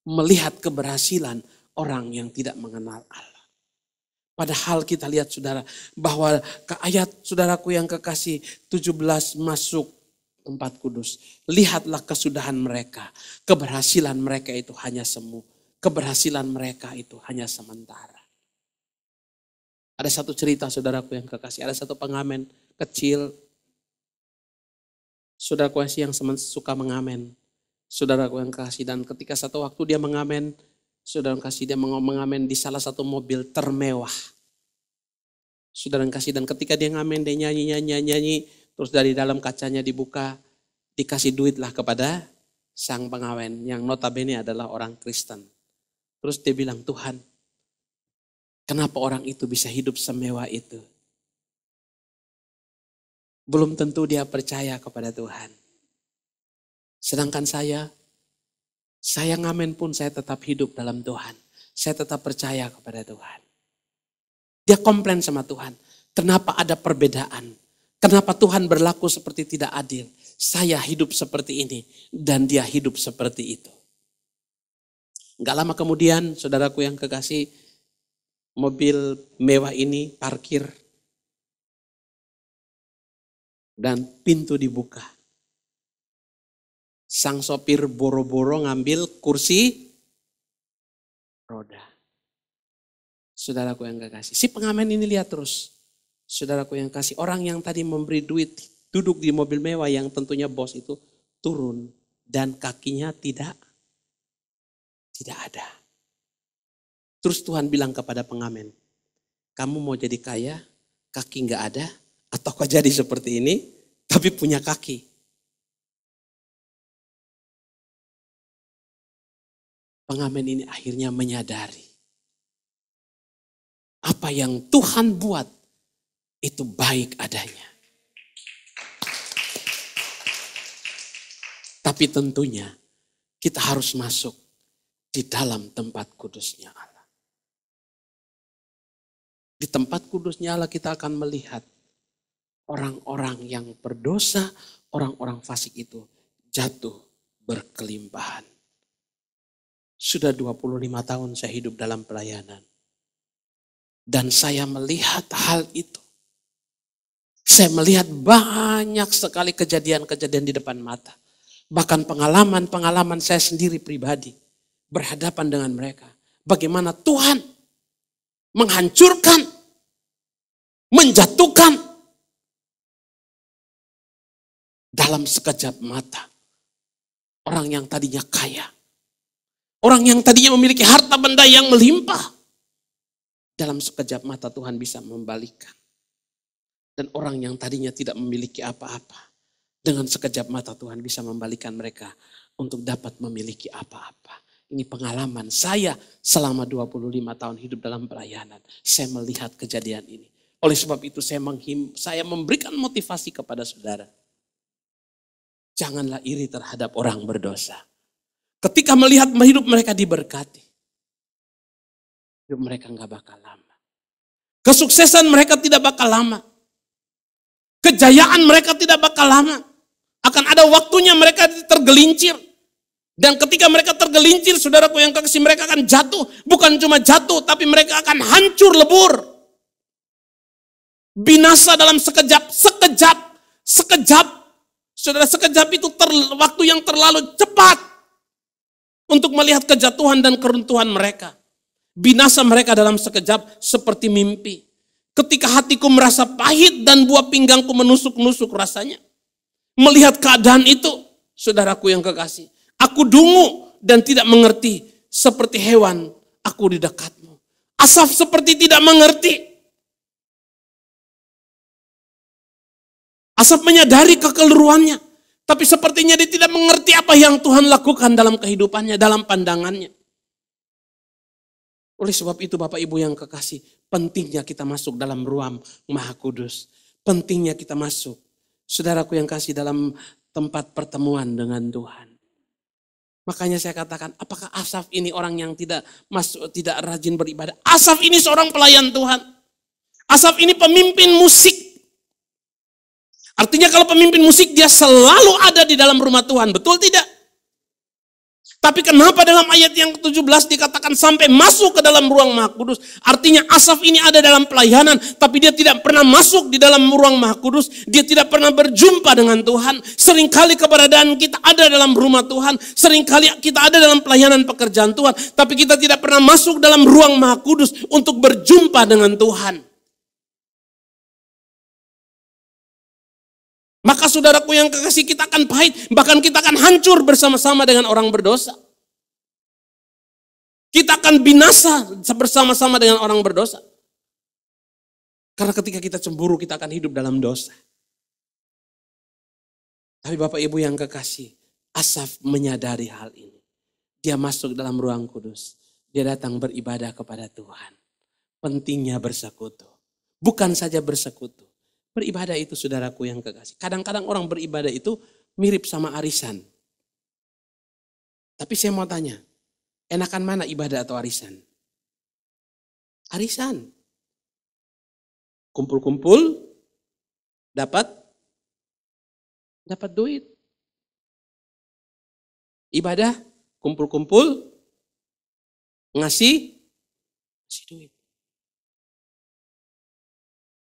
Melihat keberhasilan orang yang tidak mengenal Allah. Padahal kita lihat saudara, bahwa ke ayat saudaraku yang kekasih 17 masuk tempat kudus. Lihatlah kesudahan mereka. Keberhasilan mereka itu hanya semu. Keberhasilan mereka itu hanya sementara. Ada satu cerita saudaraku yang kekasih. Ada satu pengamen kecil. Saudaraku yang suka mengamen. Saudaraku yang kekasih. Dan ketika satu waktu dia mengamen. Saudara yang kasih, dia mengamen di salah satu mobil termewah. Saudara yang kasih, dan ketika dia ngamen, dia nyanyi. Terus dari dalam kacanya dibuka, dikasih duitlah kepada sang pengamen yang notabene adalah orang Kristen. Terus dia bilang, Tuhan, kenapa orang itu bisa hidup semewah itu? Belum tentu dia percaya kepada Tuhan. Sedangkan saya ngamen pun saya tetap hidup dalam Tuhan. Saya tetap percaya kepada Tuhan. Dia komplain sama Tuhan. Kenapa ada perbedaan? Kenapa Tuhan berlaku seperti tidak adil? Saya hidup seperti ini dan dia hidup seperti itu. Gak lama kemudian, saudaraku yang kekasih, mobil mewah ini parkir dan pintu dibuka. Sang sopir boro-boro ngambil kursi roda. Saudaraku yang kekasih. Si pengamen ini lihat terus. Saudaraku yang kasih. Orang yang tadi memberi duit duduk di mobil mewah yang tentunya bos itu turun. Dan kakinya tidak ada. Terus Tuhan bilang kepada pengamen. Kamu mau jadi kaya, kaki nggak ada. Atau kau jadi seperti ini, tapi punya kaki. Pengamen ini akhirnya menyadari apa yang Tuhan buat itu baik adanya. Tapi tentunya kita harus masuk di dalam tempat kudusnya Allah. Di tempat kudusnya Allah kita akan melihat orang-orang yang berdosa, orang-orang fasik itu jatuh berkelimpahan. Sudah 25 tahun saya hidup dalam pelayanan. Dan saya melihat hal itu. Saya melihat banyak sekali kejadian-kejadian di depan mata. Bahkan pengalaman-pengalaman saya sendiri pribadi. Berhadapan dengan mereka. Bagaimana Tuhan menghancurkan, menjatuhkan dalam sekejap mata. Orang yang tadinya kaya. Orang yang tadinya memiliki harta benda yang melimpah. Dalam sekejap mata Tuhan bisa membalikkan. Dan orang yang tadinya tidak memiliki apa-apa. Dengan sekejap mata Tuhan bisa membalikkan mereka. Untuk dapat memiliki apa-apa. Ini pengalaman saya selama 25 tahun hidup dalam pelayanan. Saya melihat kejadian ini. Oleh sebab itu saya memberikan motivasi kepada saudara. Janganlah iri terhadap orang berdosa. Ketika melihat hidup mereka diberkati. Hidup mereka gak bakal lama. Kesuksesan mereka tidak bakal lama. Kejayaan mereka tidak bakal lama. Akan ada waktunya mereka tergelincir. Dan ketika mereka tergelincir, saudaraku yang kekasih, mereka akan jatuh. Bukan cuma jatuh, tapi mereka akan hancur lebur. Binasa dalam sekejap. Saudara, sekejap itu waktu yang terlalu cepat. Untuk melihat kejatuhan dan keruntuhan mereka. Binasa mereka dalam sekejap seperti mimpi. Ketika hatiku merasa pahit dan buah pinggangku menusuk-nusuk rasanya. Melihat keadaan itu, saudaraku yang kekasih. Aku dungu dan tidak mengerti. Seperti hewan, aku di dekatmu. Asaf seperti tidak mengerti. Asaf menyadari kekeliruannya. Tapi sepertinya dia tidak mengerti apa yang Tuhan lakukan dalam kehidupannya, dalam pandangannya. Oleh sebab itu Bapak Ibu yang kekasih, pentingnya kita masuk dalam ruang Maha Kudus. Pentingnya kita masuk. Saudaraku yang kasih, dalam tempat pertemuan dengan Tuhan. Makanya saya katakan, apakah Asaf ini orang yang tidak masuk, tidak rajin beribadah? Asaf ini seorang pelayan Tuhan. Asaf ini pemimpin musik. Artinya kalau pemimpin musik dia selalu ada di dalam rumah Tuhan, betul tidak? Tapi kenapa dalam ayat yang ke-17 dikatakan sampai masuk ke dalam ruang Maha Kudus? Artinya Asaf ini ada dalam pelayanan, tapi dia tidak pernah masuk di dalam ruang Maha Kudus. Dia tidak pernah berjumpa dengan Tuhan. Seringkali keberadaan kita ada dalam rumah Tuhan. Seringkali kita ada dalam pelayanan pekerjaan Tuhan. Tapi kita tidak pernah masuk dalam ruang Maha Kudus untuk berjumpa dengan Tuhan. Maka saudaraku yang kekasih, kita akan pahit, bahkan kita akan hancur bersama-sama dengan orang berdosa. Kita akan binasa bersama-sama dengan orang berdosa. Karena ketika kita cemburu, kita akan hidup dalam dosa. Tapi Bapak Ibu yang kekasih, Asaf menyadari hal ini. Dia masuk dalam ruang kudus. Dia datang beribadah kepada Tuhan. Pentingnya bersekutu. Bukan saja bersekutu. Beribadah itu saudaraku yang kekasih. Kadang-kadang orang beribadah itu mirip sama arisan. Tapi saya mau tanya, enakan mana ibadah atau arisan? Arisan. Kumpul-kumpul, dapat duit. Ibadah, kumpul-kumpul, ngasih duit.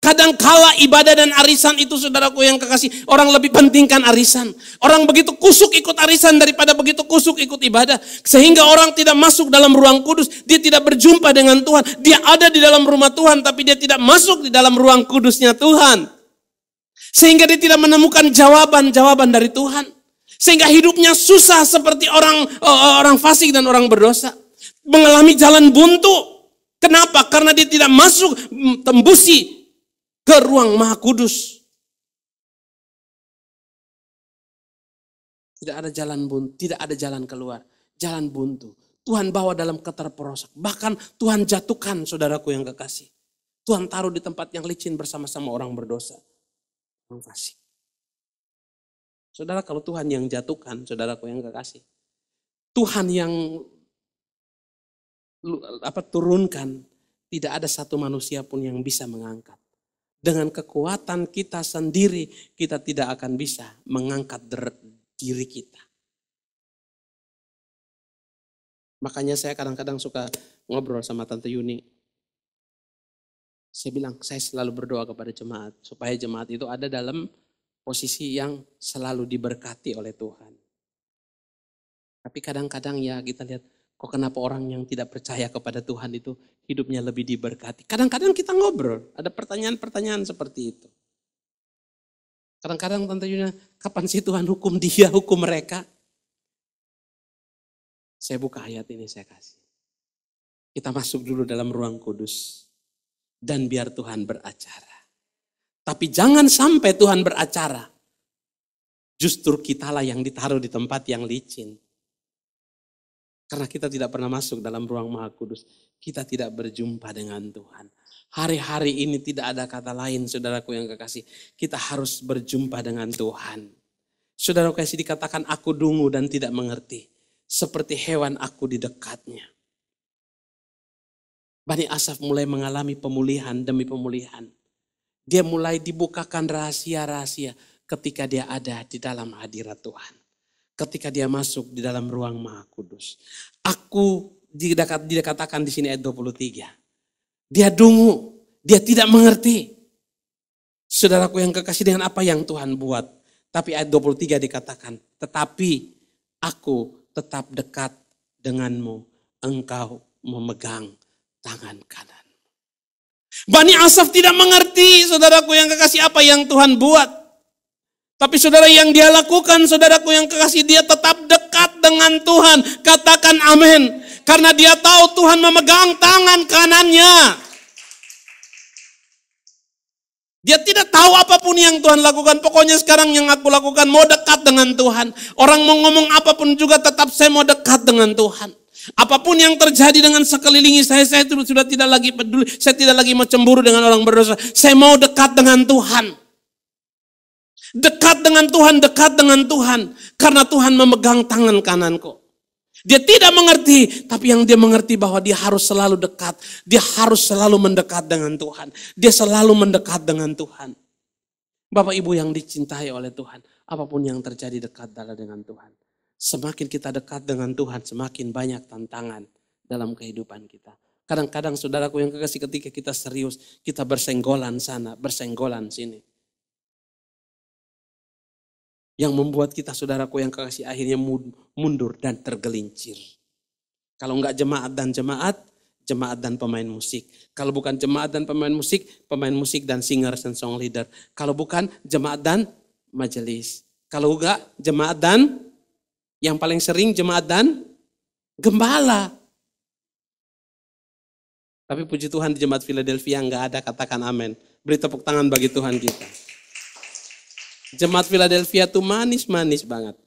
Kadangkala ibadah dan arisan itu saudaraku yang kekasih, orang lebih pentingkan arisan. Orang begitu kusuk ikut arisan daripada begitu kusuk ikut ibadah. Sehingga orang tidak masuk dalam ruang kudus, dia tidak berjumpa dengan Tuhan. Dia ada di dalam rumah Tuhan tapi dia tidak masuk di dalam ruang kudusnya Tuhan. Sehingga dia tidak menemukan jawaban-jawaban dari Tuhan. Sehingga hidupnya susah seperti orang fasik dan orang berdosa. Mengalami jalan buntu. Kenapa? Karena dia tidak masuk tembusi ke ruang Maha Kudus. Tidak ada jalan buntu, tidak ada jalan keluar. Jalan buntu. Tuhan bawa dalam keterperosok. Bahkan Tuhan jatuhkan saudaraku yang kekasih. Tuhan taruh di tempat yang licin bersama-sama orang berdosa. Orang fasik. Saudara, kalau Tuhan yang jatuhkan, saudaraku yang kekasih. Tuhan yang turunkan, tidak ada satu manusia pun yang bisa mengangkat. Dengan kekuatan kita sendiri, kita tidak akan bisa mengangkat diri kita. Makanya saya kadang-kadang suka ngobrol sama Tante Yuni. Saya bilang, saya selalu berdoa kepada jemaat, supaya jemaat itu ada dalam posisi yang selalu diberkati oleh Tuhan. Tapi kadang-kadang ya kita lihat, kok kenapa orang yang tidak percaya kepada Tuhan itu hidupnya lebih diberkati. Kadang-kadang kita ngobrol, ada pertanyaan-pertanyaan seperti itu. Kadang-kadang Tante Yuna, kapan sih Tuhan hukum dia, hukum mereka? Saya buka ayat ini, saya kasih. Kita masuk dulu dalam ruang kudus. Dan biar Tuhan beracara. Tapi jangan sampai Tuhan beracara. Justru kitalah yang ditaruh di tempat yang licin. Karena kita tidak pernah masuk dalam ruang Maha Kudus. Kita tidak berjumpa dengan Tuhan. Hari-hari ini tidak ada kata lain, saudaraku yang kekasih. Kita harus berjumpa dengan Tuhan. Saudaraku kasih dikatakan, aku dungu dan tidak mengerti. Seperti hewan aku di dekatnya. Bani Asaf mulai mengalami pemulihan demi pemulihan. Dia mulai dibukakan rahasia-rahasia ketika dia ada di dalam hadirat Tuhan. Ketika dia masuk di dalam ruang Maha Kudus. Aku dikatakan di sini ayat 23. Dia dungu, dia tidak mengerti. Saudaraku yang kekasih, dengan apa yang Tuhan buat. Tapi ayat 23 dikatakan, tetapi aku tetap dekat denganmu, engkau memegang tangan kanan. Bani Asaf tidak mengerti, saudaraku yang kekasih, apa yang Tuhan buat. Tapi saudara, yang dia lakukan, saudaraku yang kekasih, dia tetap dekat dengan Tuhan. Katakan amin. Karena dia tahu Tuhan memegang tangan kanannya. Dia tidak tahu apapun yang Tuhan lakukan. Pokoknya sekarang yang aku lakukan, mau dekat dengan Tuhan. Orang mau ngomong apapun juga tetap saya mau dekat dengan Tuhan. Apapun yang terjadi dengan sekelilingi saya itu sudah tidak lagi peduli. Saya tidak lagi mau cemburu dengan orang berdosa. Saya mau dekat dengan Tuhan. Dekat dengan Tuhan, dekat dengan Tuhan. Karena Tuhan memegang tangan kananku. Dia tidak mengerti, tapi yang dia mengerti bahwa dia harus selalu dekat. Dia harus selalu mendekat dengan Tuhan. Dia selalu mendekat dengan Tuhan. Bapak Ibu yang dicintai oleh Tuhan, apapun yang terjadi dekatlah dengan Tuhan. Semakin kita dekat dengan Tuhan, semakin banyak tantangan dalam kehidupan kita. Kadang-kadang saudaraku yang kekasih, ketika kita serius, kita bersenggolan sana, bersenggolan sini. Yang membuat kita saudaraku yang kekasih akhirnya mundur dan tergelincir. Kalau enggak jemaat dan pemain musik. Kalau bukan jemaat dan pemain musik dan singers dan song leader. Kalau bukan jemaat dan majelis. Kalau enggak jemaat dan, yang paling sering jemaat dan gembala. Tapi puji Tuhan di jemaat Philadelphia enggak ada, katakan amin. Beri tepuk tangan bagi Tuhan kita. Jemaat Philadelphia tuh manis-manis banget.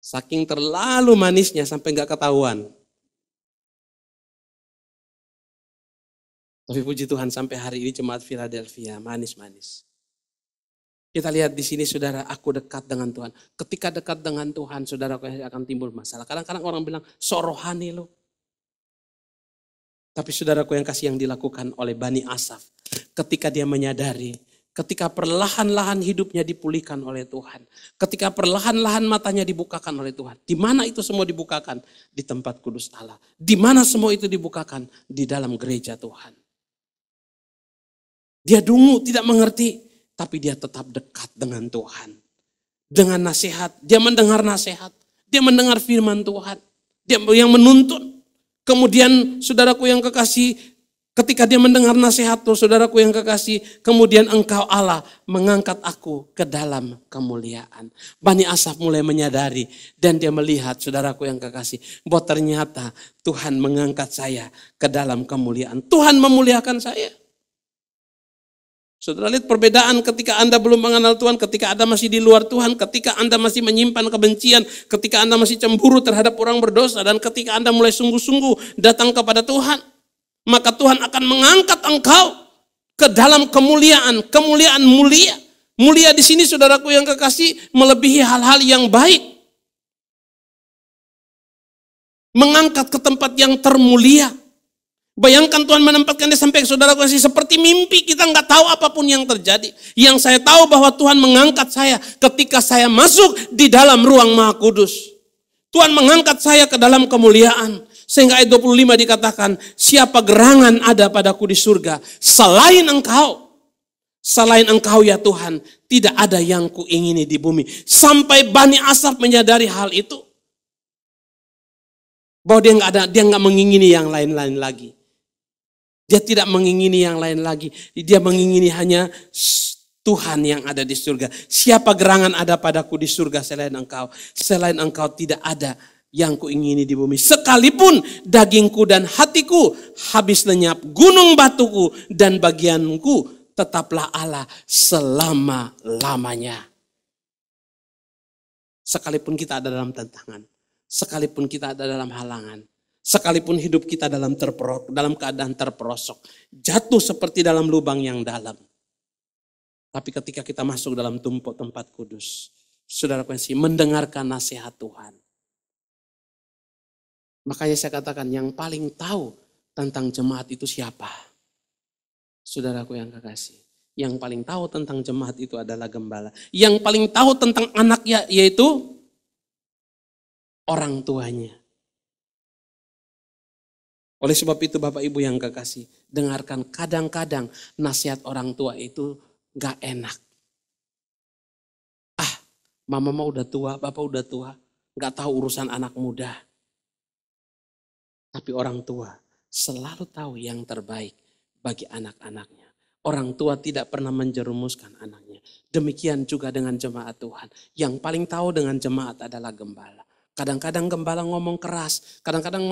Saking terlalu manisnya sampai nggak ketahuan. Tapi puji Tuhan sampai hari ini jemaat Philadelphia manis-manis. Kita lihat di sini saudara, aku dekat dengan Tuhan. Ketika dekat dengan Tuhan, saudara akan timbul masalah. Kadang-kadang orang bilang, sok rohani lo. Tapi saudaraku yang kasih, yang dilakukan oleh Bani Asaf. Ketika dia menyadari, ketika perlahan-lahan hidupnya dipulihkan oleh Tuhan. Ketika perlahan-lahan matanya dibukakan oleh Tuhan. Di mana itu semua dibukakan? Di tempat kudus Allah. Di mana semua itu dibukakan? Di dalam gereja Tuhan. Dia dungu, tidak mengerti. Tapi dia tetap dekat dengan Tuhan. Dengan nasihat. Dia mendengar nasihat. Dia mendengar firman Tuhan. Dia yang menuntun. Kemudian saudaraku yang kekasih, ketika dia mendengar nasihat tuh, saudaraku yang kekasih, kemudian engkau Allah mengangkat aku ke dalam kemuliaan. Bani Asaf mulai menyadari dan dia melihat, saudaraku yang kekasih, bahwa ternyata Tuhan mengangkat saya ke dalam kemuliaan. Tuhan memuliakan saya. Saudara lihat perbedaan ketika Anda belum mengenal Tuhan, ketika Anda masih di luar Tuhan, ketika Anda masih menyimpan kebencian, ketika Anda masih cemburu terhadap orang berdosa, dan ketika Anda mulai sungguh-sungguh datang kepada Tuhan. Maka Tuhan akan mengangkat engkau ke dalam kemuliaan, kemuliaan mulia. Mulia di sini saudaraku yang kekasih melebihi hal-hal yang baik. Mengangkat ke tempat yang termulia. Bayangkan Tuhan menempatkan dia sampai saudaraku kasih seperti mimpi, kita nggak tahu apapun yang terjadi. Yang saya tahu bahwa Tuhan mengangkat saya ketika saya masuk di dalam ruang Maha Kudus. Tuhan mengangkat saya ke dalam kemuliaan. Sehingga ayat 25 dikatakan, siapa gerangan ada padaku di surga selain engkau. Selain engkau ya Tuhan, tidak ada yang kuingini di bumi. Sampai Bani Asaf menyadari hal itu. Bahwa dia nggak mengingini yang lain-lain lagi. Dia tidak mengingini yang lain lagi. Dia mengingini hanya Tuhan yang ada di surga. Siapa gerangan ada padaku di surga selain engkau. Selain engkau tidak ada yang kuingini di bumi. Sekalipun dagingku dan hatiku habis lenyap, gunung batuku dan bagianku tetaplah Allah selama-lamanya. Sekalipun kita ada dalam tantangan, sekalipun kita ada dalam halangan, sekalipun hidup kita dalam keadaan terperosok, jatuh seperti dalam lubang yang dalam. Tapi ketika kita masuk dalam tumpuk tempat kudus, saudara kasih, mendengarkan nasihat Tuhan. Makanya saya katakan yang paling tahu tentang jemaat itu siapa? Saudaraku yang kekasih. Yang paling tahu tentang jemaat itu adalah gembala. Yang paling tahu tentang anaknya yaitu orang tuanya. Oleh sebab itu Bapak Ibu yang kekasih, dengarkan, kadang-kadang nasihat orang tua itu gak enak. Mama udah tua, Bapak udah tua, gak tahu urusan anak muda. Tapi orang tua selalu tahu yang terbaik bagi anak-anaknya. Orang tua tidak pernah menjerumuskan anaknya. Demikian juga dengan jemaat Tuhan. Yang paling tahu dengan jemaat adalah gembala. Kadang-kadang gembala ngomong keras. Kadang-kadang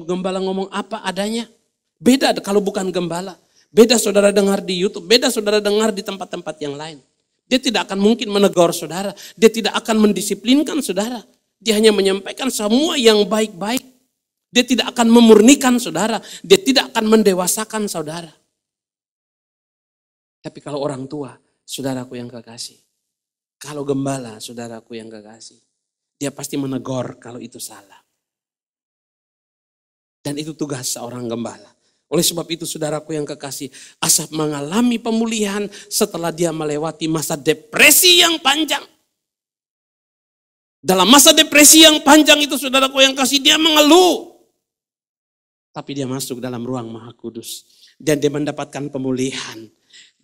gembala ngomong apa adanya. Beda kalau bukan gembala. Beda saudara dengar di YouTube. Beda saudara dengar di tempat-tempat yang lain. Dia tidak akan mungkin menegur saudara. Dia tidak akan mendisiplinkan saudara. Dia hanya menyampaikan semua yang baik-baik. Dia tidak akan memurnikan saudara. Dia tidak akan mendewasakan saudara. Tapi kalau orang tua, saudaraku yang kekasih. Kalau gembala, saudaraku yang kekasih. Dia pasti menegur kalau itu salah. Dan itu tugas seorang gembala. Oleh sebab itu saudaraku yang kekasih, Asaf mengalami pemulihan setelah dia melewati masa depresi yang panjang. Dalam masa depresi yang panjang itu saudaraku yang kasih, dia mengeluh. Tapi dia masuk dalam ruang Maha Kudus. Dan dia mendapatkan pemulihan.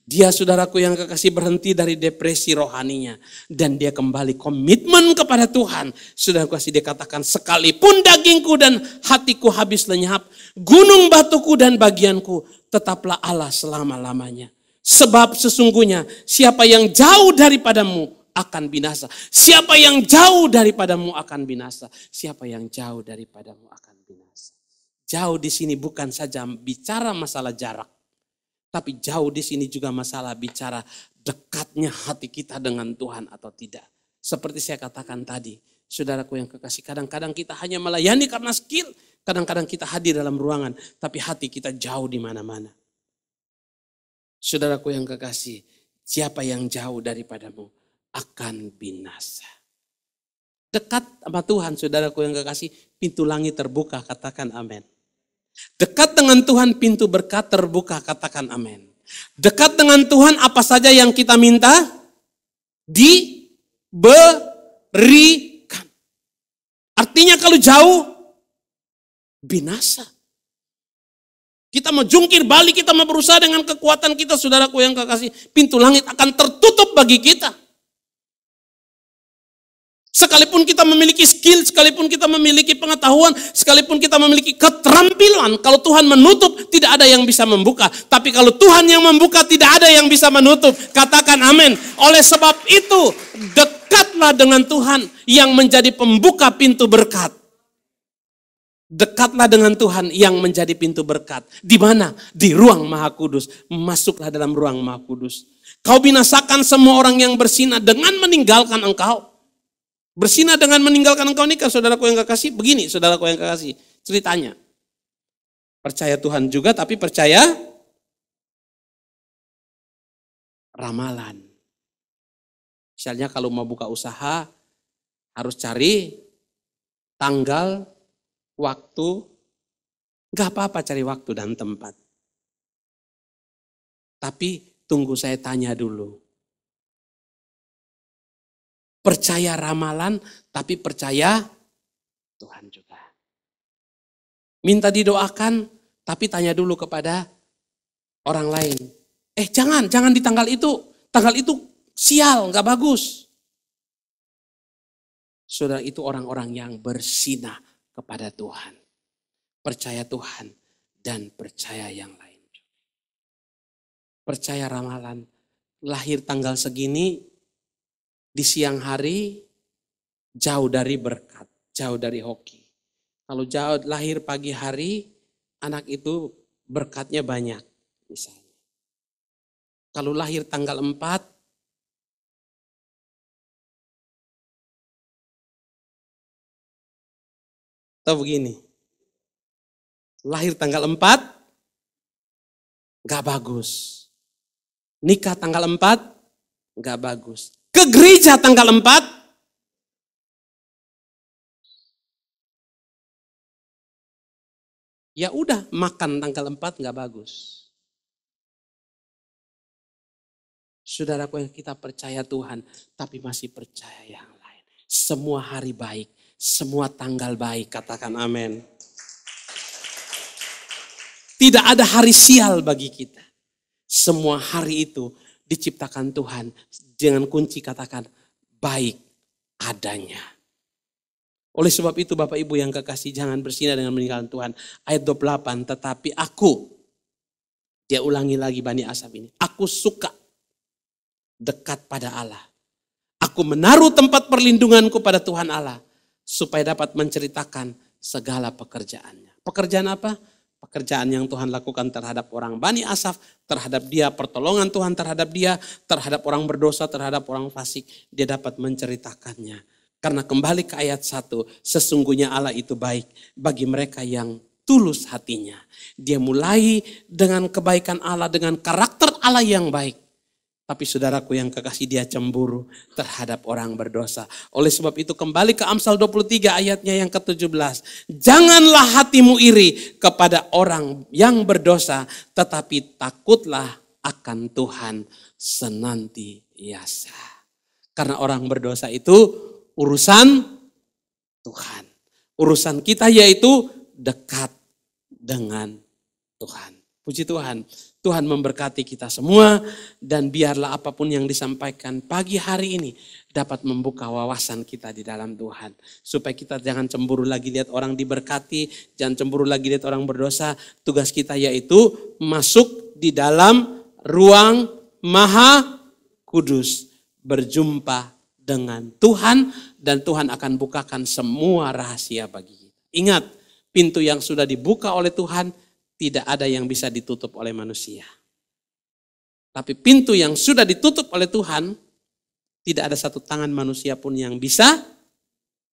Dia saudaraku yang kekasih berhenti dari depresi rohaninya. Dan dia kembali komitmen kepada Tuhan. Saudaraku kasih dia katakan, sekalipun dagingku dan hatiku habis lenyap, gunung batuku dan bagianku, tetaplah Allah selama-lamanya. Sebab sesungguhnya siapa yang jauh daripadamu akan binasa. Siapa yang jauh daripadamu akan binasa. Siapa yang jauh daripadamu akan binasa. Jauh di sini bukan saja bicara masalah jarak. Tapi jauh di sini juga masalah bicara dekatnya hati kita dengan Tuhan atau tidak. Seperti saya katakan tadi, saudaraku yang kekasih, kadang-kadang kita hanya melayani karena skill. Kadang-kadang kita hadir dalam ruangan, tapi hati kita jauh di mana-mana. Saudaraku yang kekasih, siapa yang jauh daripadamu akan binasa. Dekat sama Tuhan, saudaraku yang kekasih, pintu langit terbuka, katakan amin. Dekat dengan Tuhan pintu berkat terbuka, katakan amin. Dekat dengan Tuhan apa saja yang kita minta diberikan. Artinya kalau jauh binasa. Kita mau jungkir balik, kita mau berusaha dengan kekuatan kita, saudaraku yang kekasih, pintu langit akan tertutup bagi kita. Sekalipun kita memiliki skill, sekalipun kita memiliki pengetahuan, sekalipun kita memiliki keterampilan, kalau Tuhan menutup, tidak ada yang bisa membuka. Tapi kalau Tuhan yang membuka, tidak ada yang bisa menutup. Katakan amin. Oleh sebab itu, dekatlah dengan Tuhan yang menjadi pembuka pintu berkat. Dekatlah dengan Tuhan yang menjadi pintu berkat. Di mana? Di ruang Maha Kudus. Masuklah dalam ruang Maha Kudus. Kau binasakan semua orang yang bersinah dengan meninggalkan engkau. Bersinah dengan meninggalkan engkau ini kan saudaraku yang kekasih, begini saudaraku yang kekasih, ceritanya. Percaya Tuhan juga tapi percaya ramalan. Misalnya kalau mau buka usaha, harus cari tanggal, waktu, gak apa-apa cari waktu dan tempat. Tapi tunggu saya tanya dulu. Percaya ramalan, tapi percaya Tuhan juga. Minta didoakan, tapi tanya dulu kepada orang lain. Jangan di tanggal itu. Tanggal itu sial, gak bagus. Saudara, itu orang-orang yang bersinah kepada Tuhan. Percaya Tuhan dan percaya yang lain. Percaya ramalan, lahir tanggal segini, di siang hari jauh dari berkat, jauh dari hoki. Kalau jauh lahir pagi hari, anak itu berkatnya banyak misalnya. Kalau lahir tanggal 4, atau begini. Lahir tanggal 4, gak bagus. Nikah tanggal 4, gak bagus. Ke gereja tanggal 4, ya udah makan tanggal 4 gak bagus. Saudaraku yang kita percaya Tuhan, tapi masih percaya yang lain. Semua hari baik, semua tanggal baik, katakan amin. Tidak ada hari sial bagi kita. Semua hari itu diciptakan Tuhan. Dengan kunci katakan baik adanya. Oleh sebab itu Bapak Ibu yang kekasih, jangan bersinah dengan meninggalkan Tuhan. Ayat 28, tetapi aku, dia ulangi lagi Bani Asaf ini. Aku suka dekat pada Allah. Aku menaruh tempat perlindunganku pada Tuhan Allah. Supaya dapat menceritakan segala pekerjaannya. Pekerjaan apa? Pekerjaan yang Tuhan lakukan terhadap orang Bani Asaf, terhadap dia, pertolongan Tuhan terhadap dia, terhadap orang berdosa, terhadap orang fasik. Dia dapat menceritakannya. Karena kembali ke ayat 1, sesungguhnya Allah itu baik bagi mereka yang tulus hatinya. Dia mulai dengan kebaikan Allah, dengan karakter Allah yang baik. Tapi saudaraku yang kekasih, dia cemburu terhadap orang berdosa. Oleh sebab itu kembali ke Amsal 23 ayatnya yang ke-17. Janganlah hatimu iri kepada orang yang berdosa, tetapi takutlah akan Tuhan senantiasa. Karena orang berdosa itu urusan Tuhan. Urusan kita yaitu dekat dengan Tuhan. Puji Tuhan. Tuhan memberkati kita semua dan biarlah apapun yang disampaikan pagi hari ini dapat membuka wawasan kita di dalam Tuhan. Supaya kita jangan cemburu lagi lihat orang diberkati, jangan cemburu lagi lihat orang berdosa. Tugas kita yaitu masuk di dalam ruang Maha Kudus, berjumpa dengan Tuhan dan Tuhan akan bukakan semua rahasia bagi kita. Ingat, pintu yang sudah dibuka oleh Tuhan tidak ada yang bisa ditutup oleh manusia. Tapi pintu yang sudah ditutup oleh Tuhan, tidak ada satu tangan manusia pun yang bisa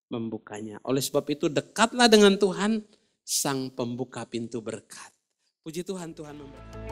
membukanya. Oleh sebab itu dekatlah dengan Tuhan, Sang Pembuka pintu berkat. Puji Tuhan, Tuhan memberkati.